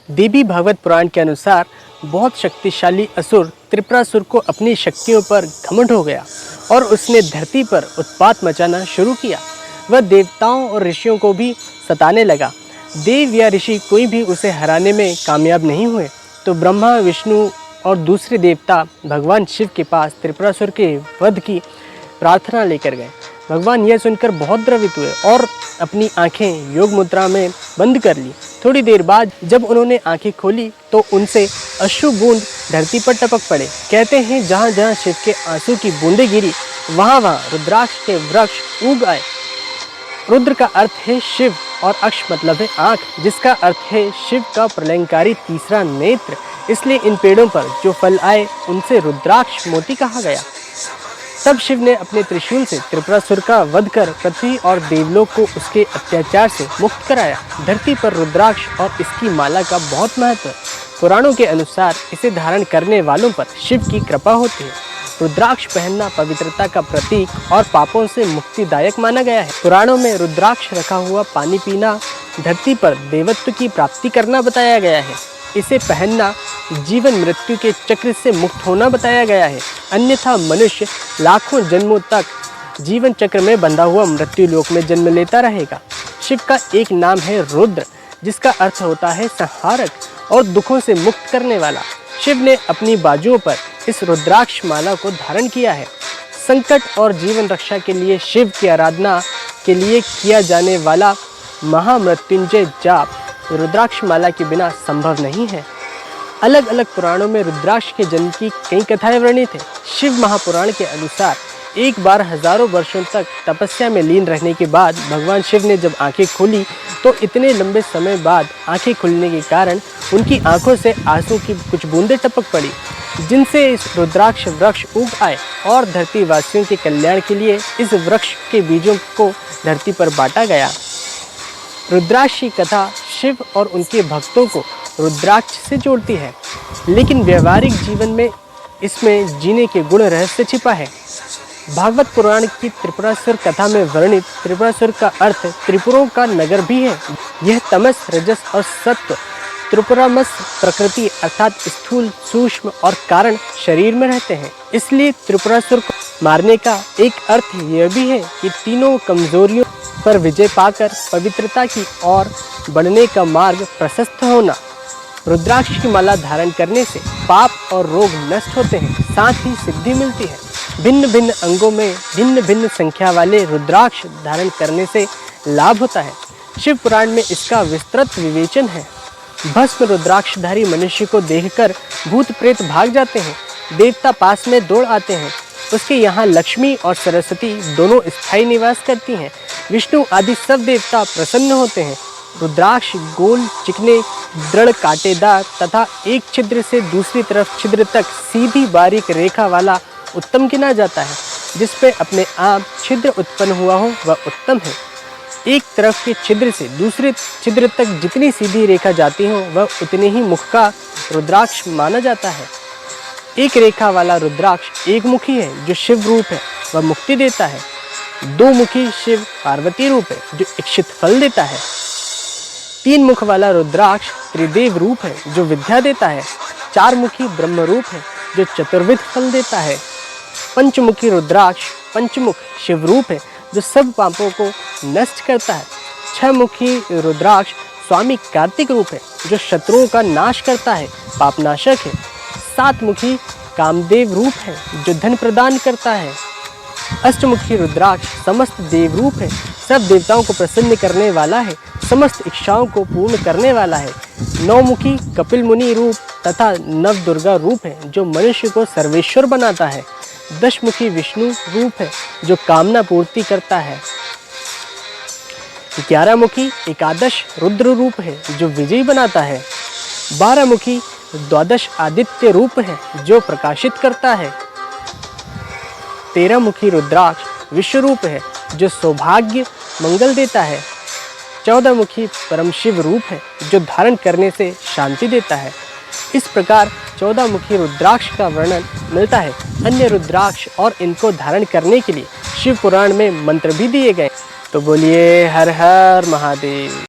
देवी भागवत पुराण के अनुसार बहुत शक्तिशाली असुर त्रिपुरासुर को अपनी शक्तियों पर घमंड हो गया और उसने धरती पर उत्पात मचाना शुरू किया। वह देवताओं और ऋषियों को भी सताने लगा। देव या ऋषि कोई भी उसे हराने में कामयाब नहीं हुए तो ब्रह्मा, विष्णु और दूसरे देवता भगवान शिव के पास त्रिपुरासुर के वध की प्रार्थना लेकर गए। भगवान यह सुनकर बहुत द्रवित हुए और अपनी आंखें योग मुद्रा में बंद कर ली। थोड़ी देर बाद जब उन्होंने आंखें खोली तो उनसे अश्रु बूंद धरती पर टपक पड़े। कहते हैं जहाँ जहाँ शिव के आंसू की बूंदें गिरी वहाँ वहाँ रुद्राक्ष के वृक्ष उग आए। रुद्र का अर्थ है शिव और अक्ष मतलब है आँख, जिसका अर्थ है शिव का प्रलयंकारी तीसरा नेत्र। इसलिए इन पेड़ों पर जो फल आए उनसे रुद्राक्ष मोती कहा गया। तब शिव ने अपने त्रिशूल से त्रिपुरासुर का वध कर पृथ्वी और देवलोक को उसके अत्याचार से मुक्त कराया। धरती पर रुद्राक्ष और इसकी माला का बहुत महत्व है। पुराणों के अनुसार इसे धारण करने वालों पर शिव की कृपा होती है। रुद्राक्ष पहनना पवित्रता का प्रतीक और पापों से मुक्तिदायक माना गया है। पुराणों में रुद्राक्ष रखा हुआ पानी पीना धरती पर देवत्व की प्राप्ति करना बताया गया है। इसे पहनना जीवन मृत्यु के चक्र से मुक्त होना बताया गया है, अन्यथा मनुष्य लाखों जन्मों तक जीवन चक्र में बंधा हुआ मृत्यु लोक में जन्म लेता रहेगा। शिव का एक नाम है रुद्र, जिसका अर्थ होता है संहारक और दुखों से मुक्त करने वाला। शिव ने अपनी बाजुओं पर इस रुद्राक्ष माला को धारण किया है। संकट और जीवन रक्षा के लिए शिव की आराधना के लिए किया जाने वाला महामृत्युंजय जाप रुद्राक्ष माला के बिना संभव नहीं है। अलग अलग पुराणों में रुद्राक्ष के जन्म की कई कथाएं वर्णित हैं। शिव महापुराण के अनुसार एक बार हजारों वर्षों तक तपस्या में लीन रहने के बाद भगवान शिव ने जब आंखें खोली तो इतने लंबे समय बाद आंखें खुलने के कारण उनकी आंखों से आंसू की कुछ बूंदें टपक पड़ी, जिनसे इस रुद्राक्ष वृक्ष उग आए और धरती वासियों के कल्याण के लिए इस वृक्ष के बीजों को धरती पर बांटा गया। रुद्राक्ष की कथा शिव और उनके भक्तों को रुद्राक्ष से जोड़ती है, लेकिन व्यवहारिक जीवन में इसमें जीने के गुण रहस्य छिपा है। भागवत पुराण की त्रिपुरासुर कथा में वर्णित त्रिपुरासुर का अर्थ त्रिपुरों का नगर भी है। यह तमस, रजस और सत्व त्रिपुरामस प्रकृति अर्थात स्थूल, सूक्ष्म और कारण शरीर में रहते हैं। इसलिए त्रिपुरासुर को मारने का एक अर्थ यह भी है कि तीनों कमजोरियों पर विजय पाकर पवित्रता की ओर बढ़ने का मार्ग प्रशस्त होना। रुद्राक्ष की माला धारण करने से पाप और रोग नष्ट होते हैं, साथ ही सिद्धि मिलती है। भिन्न भिन्न अंगों में भिन्न भिन्न संख्या वाले रुद्राक्ष धारण करने से लाभ होता है। शिव पुराण में इसका विस्तृत विवेचन है। भस्म रुद्राक्षधारी मनुष्य को देखकर भूत प्रेत भाग जाते हैं, देवता पास में दौड़ आते हैं। उसके यहाँ लक्ष्मी और सरस्वती दोनों स्थायी निवास करती हैं। विष्णु आदि सब देवता प्रसन्न होते हैं। रुद्राक्ष गोल, चिकने, दृढ़, कांटेदार तथा एक छिद्र से दूसरी तरफ छिद्र तक सीधी बारीक रेखा वाला उत्तम गिना जाता है। जिस पे अपने आप छिद्र उत्पन्न हुआ हो वह उत्तम है। एक तरफ के छिद्र से दूसरे छिद्र तक जितनी सीधी रेखा जाती हो वह उतने ही मुख का रुद्राक्ष माना जाता है। एक रेखा वाला रुद्राक्ष एक मुखी है जो शिव रूप है, वह मुक्ति देता है। दो मुखी शिव पार्वती रूप है जो इच्छित फल देता है। तीन मुख वाला रुद्राक्ष त्रिदेव रूप है जो विद्या देता है। चार मुखी ब्रह्म रूप है जो चतुर्विध फल देता है। पंचमुखी रुद्राक्ष पंचमुख शिव रूप है जो सब पापों को नष्ट करता है। छह मुखी रुद्राक्ष स्वामी कार्तिक रूप है जो शत्रुओं का नाश करता है, पापनाशक है। सात मुखी कामदेव रूप है जो धन प्रदान करता है। अष्टमुखी रुद्राक्ष समस्त देव रूप है, सब देवताओं को प्रसन्न करने वाला है, समस्त इच्छाओं को पूर्ण करने वाला है। नौमुखी कपिल मुनि रूप तथा नव दुर्गा रूप है जो मनुष्य को सर्वेश्वर बनाता है। दशमुखी विष्णु रूप है जो कामना पूर्ति करता है। 11 मुखी एकादश रुद्र रूप है जो विजयी बनाता है। 12 मुखी द्वादश आदित्य रूप है जो प्रकाशित करता है। 13 मुखी रुद्राक्ष विश्व रूप है जो सौभाग्य मंगल देता है। 14 मुखी परम शिव रूप है जो धारण करने से शांति देता है। इस प्रकार 14 मुखी रुद्राक्ष का वर्णन मिलता है। अन्य रुद्राक्ष और इनको धारण करने के लिए शिव पुराण में मंत्र भी दिए गए। तो बोलिए हर हर महादेव।